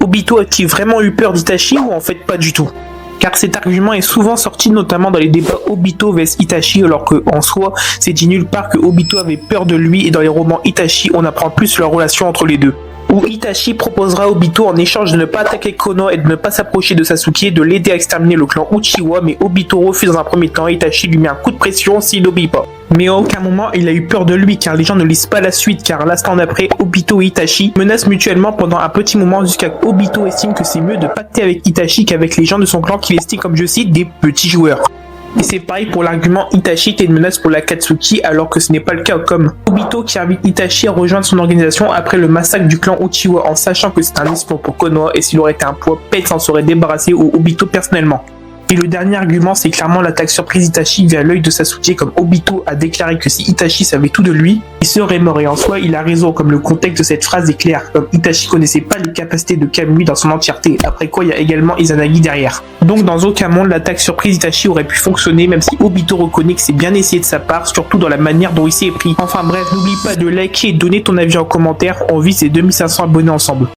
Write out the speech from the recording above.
Obito a-t-il vraiment eu peur d'Itachi ou en fait pas du tout? Car cet argument est souvent sorti notamment dans les débats Obito vs Itachi, alors que en soi c'est dit nulle part que Obito avait peur de lui, et dans les romans Itachi on apprend plus leur relation entre les deux. Où Itachi proposera à Obito en échange de ne pas attaquer Konoha et de ne pas s'approcher de Sasuke de l'aider à exterminer le clan Uchiwa, mais Obito refuse dans un premier temps et Itachi lui met un coup de pression s'il n'obéit pas. Mais à aucun moment il a eu peur de lui, car les gens ne lisent pas la suite, car l'instant d'après, Obito et Itachi menacent mutuellement pendant un petit moment jusqu'à Obito estime que c'est mieux de pacter avec Itachi qu'avec les gens de son clan qu'il estime, comme je cite, des petits joueurs. Et c'est pareil pour l'argument Itachi était une menace pour l'Akatsuki, alors que ce n'est pas le cas, comme Obito qui invite Itachi à rejoindre son organisation après le massacre du clan Uchiwa en sachant que c'est un espion pour Konoha et s'il aurait été un poids, Pet s'en serait débarrassé ou Obito personnellement. Et le dernier argument, c'est clairement l'attaque surprise Itachi via l'œil de Sasuke, comme Obito a déclaré que si Itachi savait tout de lui, il serait mort, et en soi il a raison, comme le contexte de cette phrase est clair, comme Itachi connaissait pas les capacités de Kamui dans son entièreté, après quoi il y a également Izanagi derrière. Donc dans aucun monde l'attaque surprise Itachi aurait pu fonctionner, même si Obito reconnaît que c'est bien essayé de sa part, surtout dans la manière dont il s'est pris. Enfin bref, n'oublie pas de liker et de donner ton avis en commentaire, on vise les 2500 abonnés ensemble.